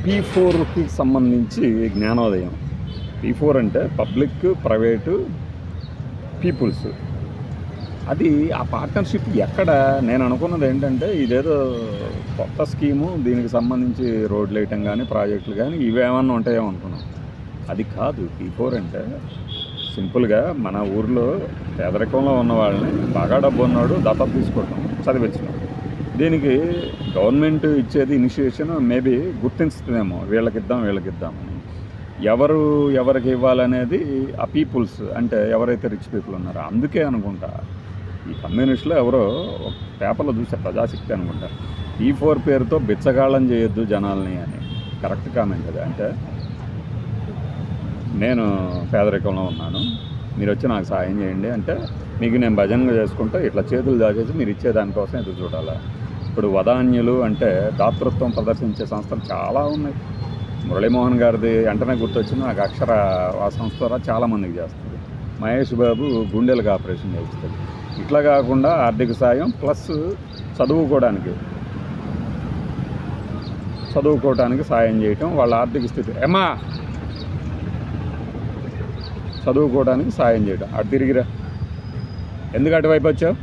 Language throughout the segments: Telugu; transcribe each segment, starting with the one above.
P4కి సంబంధించి జ్ఞానోదయం. P4 అంటే పబ్లిక్, ప్రైవేటు, పీపుల్స్. అది ఆ పార్ట్నర్‌షిప్ ఎక్కడ నేను అనుకున్నది ఏంటంటే, ఇదేదో కొత్త స్కీము దీనికి సంబంధించి రోడ్లేయటం గానీ, ప్రాజెక్టులు గానీ ఇవేమన్నా ఉంటాయేమో అనుకున్నాం. అది కాదు. P4 అంటే సింపుల్‌గా మన ఊర్లో పేదరికంలో ఉన్న వాళ్ళని బాగా డబ్బున్నోడు దత్తత తీసుకోవటం, చదివించడం. దీనికి గవర్నమెంట్ ఇచ్చేది ఇనిషియేషన్ మేబీ గుర్తిస్తుందేమో వీళ్ళకిద్దామని. ఎవరికి ఇవ్వాలనేది ఆ పీపుల్స్ అంటే ఎవరైతే రిచ్ పీపుల్ ఉన్నారో అందుకే అనుకుంటా ఈ కమ్యూనిస్టులో ఎవరో ఒక పేపర్లో చూసే ప్రజాశక్తి అనుకుంటా P4 పేరుతో బిచ్చగాళ్ళం చేయొద్దు జనాల్ని అని. కరెక్ట్ కామెంట్ అది. అంటే నేను పేదరికంలో ఉన్నాను, మీరు వచ్చి నాకు సాయం చేయండి అంటే మీకు నేను భజనగా చేసుకుంటే ఇట్లా చేతులు దాచేసి మీరు ఇచ్చేదానికోసం ఎదురు చూడాలా. ఇప్పుడు వదాన్యులు అంటే దాతృత్వం ప్రదర్శించే సంస్థలు చాలా ఉన్నాయి. మురళీమోహన్ గారిది వెంటనే గుర్తొచ్చింది నాకు. అక్షర ఆ సంస్థ ద్వారా చాలామందికి చేస్తుంది. మహేష్ బాబు గుండెలకు ఆపరేషన్ చేస్తుంది. ఇట్లా కాకుండా ఆర్థిక సాయం ప్లస్ చదువుకోవడానికి సాయం చేయటం, వాళ్ళ ఆర్థిక స్థితి చదువుకోవడానికి సాయం చేయటం. అటు తిరిగిరా, ఎందుకు అటువైపు వచ్చావు?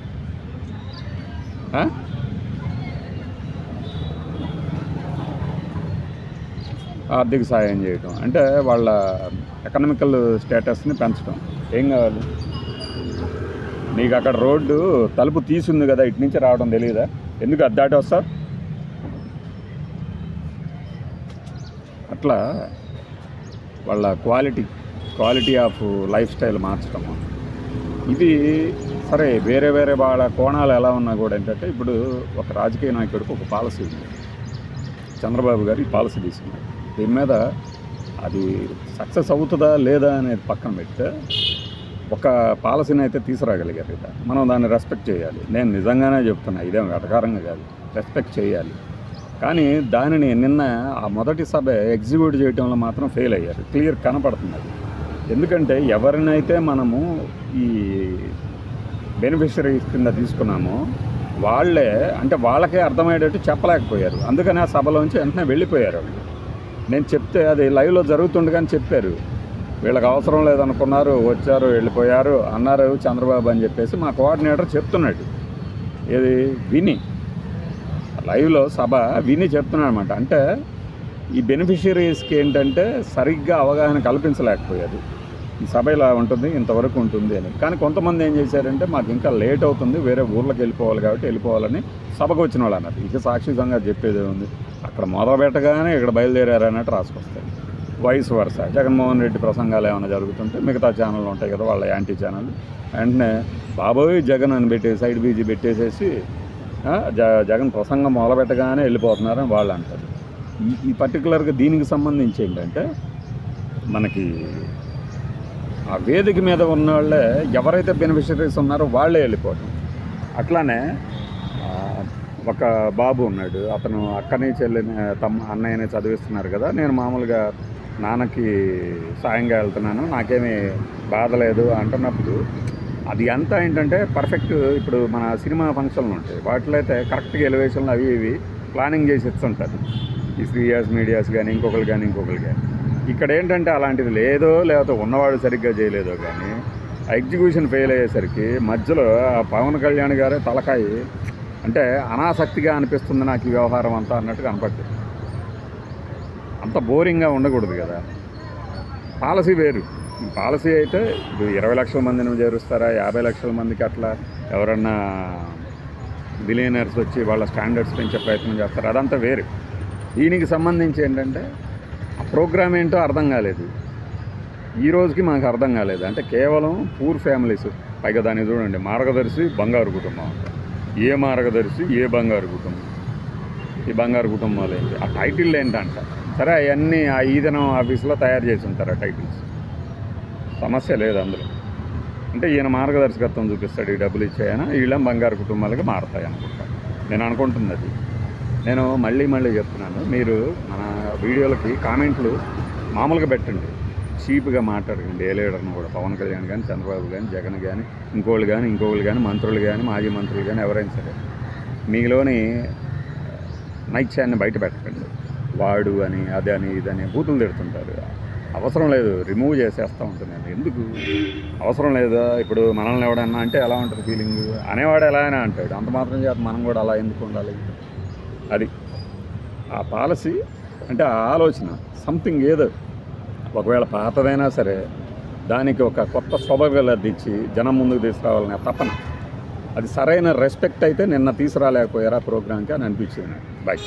ఆర్థిక సాయం చేయటం అంటే వాళ్ళ ఎకనామికల్ స్టేటస్ని పెంచడం. ఏం కావాలి నీకు? అక్కడ రోడ్డు తలుపు తీసుంది కదా, ఇటు నుంచి రావడం తెలియదా? ఎందుకు అద్దాటి వస్తారు? అట్లా వాళ్ళ క్వాలిటీ ఆఫ్ లైఫ్ స్టైల్ మార్చడము. ఇది సరే, వేరే వాళ్ళ కోణాలు ఎలా ఉన్నా కూడా ఏంటంటే, ఇప్పుడు ఒక రాజకీయ నాయకుడికి ఒక పాలసీ ఉంది. చంద్రబాబు గారు ఈ పాలసీ తీసుకున్నారు. దీని మీద అది సక్సెస్ అవుతుందా లేదా అనేది పక్కన పెడితే ఒక పాలసీని అయితే తీసుకురాగలిగారు కదా, మనం దాన్ని రెస్పెక్ట్ చేయాలి. నేను నిజంగానే చెప్తున్నా, ఇదేం వెటకారంగా కాదు, రెస్పెక్ట్ చేయాలి. కానీ దానిని నిన్న ఆ మొదటి సభ ఎగ్జిక్యూట్ చేయడంలో మాత్రం ఫెయిల్ అయ్యారు. క్లియర్ కనపడుతుంది అది. ఎందుకంటే ఎవరినైతే మనము ఈ బెనిఫిషరీస్ కింద తీసుకున్నామో వాళ్ళకే అర్థమయ్యేటట్టు చెప్పలేకపోయారు. అందుకని ఆ సభలోంచి వెంటనే వెళ్ళిపోయారు వాళ్ళు. నేను చెప్తే అది లైవ్లో జరుగుతుండగానే చెప్పారు, వీళ్ళకి అవసరం లేదనుకున్నారు, వచ్చారు వెళ్ళిపోయారు అన్నారు చంద్రబాబు అని చెప్పేసి మా కోఆర్డినేటర్ చెప్తున్నాడు. ఇది విని లైవ్లో సభ విని చెప్తున్నాడు అనమాట. అంటే ఈ బెనిఫిషరీస్కి ఏంటంటే సరిగ్గా అవగాహన కల్పించలేకపోయారు. ఈ సభ ఇలా ఉంటుంది, ఇంతవరకు ఉంటుంది అని. కానీ కొంతమంది ఏం చేశారంటే, మాకు ఇంకా లేట్ అవుతుంది, వేరే ఊర్లోకి వెళ్ళిపోవాలి కాబట్టి వెళ్ళిపోవాలని సభకు వచ్చిన వాళ్ళు అన్నారు. ఇక సాక్షితంగా చెప్పేది ఉంది, అక్కడ మొదలు పెట్టగానే ఇక్కడ బయలుదేరారు అన్నట్టు రాసుకొస్తారు. వైస్ వర్స జగన్మోహన్ రెడ్డి ప్రసంగాలు ఏమైనా జరుగుతుంటే మిగతా ఛానళ్ళు ఉంటాయి కదా, వాళ్ళ యాంటీ ఛానల్, వెంటనే బాబోయ్ జగన్ అని పెట్టి సైడ్ బీజీ పెట్టేసేసి జగన్ ప్రసంగం మొదలుపెట్టగానే వెళ్ళిపోతున్నారని వాళ్ళు అంటారు. ఈ పర్టికులర్గా దీనికి సంబంధించి ఏంటంటే, మనకి ఆ వేదిక మీద ఉన్న వాళ్ళే ఎవరైతే బెనిఫిషరీస్ ఉన్నారో వాళ్ళే వెళ్ళిపోవటం. అట్లానే ఒక బాబు ఉన్నాడు, అతను అక్కని చెల్లిని అన్నయ్యని చదివిస్తున్నారు కదా, నేను మామూలుగా నాన్నకి సాయంగా వెళ్తున్నాను, నాకేమీ బాధ లేదు అంటున్నప్పుడు అది అంతా ఏంటంటే పర్ఫెక్ట్. ఇప్పుడు మన సినిమా ఫంక్షన్లు ఉంటాయి, వాటిలో అయితే కరెక్ట్గా ఎలివేషన్లు అవి ఇవి ప్లానింగ్ చేసి ఇస్తుంటారు ఈ శ్రీయాస్ మీడియాస్ కానీ ఇంకొకరు కానీ. ఇక్కడ ఏంటంటే అలాంటిది లేకపోతే ఉన్నవాడు సరిగ్గా చేయలేదో కానీ ఆ ఎగ్జిక్యూషన్ ఫెయిల్ అయ్యేసరికి మధ్యలో పవన్ కళ్యాణ్ గారే తలకాయి అంటే అనాసక్తిగా అనిపిస్తుంది నాకు ఈ వ్యవహారం అంతా అన్నట్టు కనపడుతుంది. అంత బోరింగ్గా ఉండకూడదు కదా. పాలసీ వేరు. ఈ పాలసీ అయితే ఇప్పుడు 20 లక్షల మందిని చేరుస్తారా, 50 లక్షల మందికి అట్లా ఎవరన్నా బిలియనర్స్ వచ్చి వాళ్ళ స్టాండర్డ్స్ పెంచే ప్రయత్నం చేస్తారు, అదంతా వేరు. దీనికి సంబంధించి ఏంటంటే ఆ ప్రోగ్రామ్ ఏంటో అర్థం కాలేదు, ఈ రోజుకి మాకు అర్థం కాలేదు. అంటే కేవలం పూర్ ఫ్యామిలీస్, పైగా దాన్ని చూడండి, మార్గదర్శి బంగారు కుటుంబం అంట. ఏ మార్గదర్శి ఏ బంగారు కుటుంబం, ఈ బంగారు కుటుంబాలు ఏంటి, ఆ టైటిల్ ఏంటంట. సరే అవన్నీ ఆ ఈదనం ఆఫీస్లో తయారు చేసి ఉంటారు ఆ టైటిల్స్, సమస్య లేదు అందులో. అంటే ఈయన మార్గదర్శకత్వం చూపిస్తాడు, ఈ డబ్బులు ఇచ్చాయన వీళ్ళం బంగారు కుటుంబాలకి మారుతాయి అనుకుంటా. నేను అనుకుంటున్నది. నేను మళ్ళీ చెప్తున్నాను, మీరు మన వీడియోలకి కామెంట్లు మామూలుగా పెట్టండి, చీప్గా మాట్లాడకండి. ఏ లీడర్ను కూడా, పవన్ కళ్యాణ్ కానీ, చంద్రబాబు కానీ, జగన్ కానీ, ఇంకోళ్ళు కానీ, మంత్రులు కానీ, మాజీ మంత్రులు కానీ, ఎవరైనా సరే మీలోని నైత్యాన్ని బయట పెట్టకండి. వాడు అని అదని ఇదని బూతులు తిడుతుంటారు. అవసరం లేదు, రిమూవ్ చేసేస్తూ ఉంటున్నాను. ఎందుకు అవసరం లేదా? ఇప్పుడు మనల్ని ఎవడన్నా అంటే ఎలా ఉంటుంది ఫీలింగ్? అనేవాడు ఎలా అయినా అంటాడు, అంత మాత్రం చేత మనం కూడా అలా ఎందుకు ఉండాలి? అది ఆ పాలసీ, అంటే ఆ ఆలోచన సంథింగ్ ఏదో ఒకవేళ పాతదైనా సరే దానికి ఒక కొత్త శోభగలదిచ్చి జనం ముందుకు తీసుకురావాలనే తపన, అది సరైన రెస్పెక్ట్ అయితే నిన్న తీసుకురాలేకపోయారా ప్రోగ్రామ్కి అని అనిపించింది నాకు. బాయ్.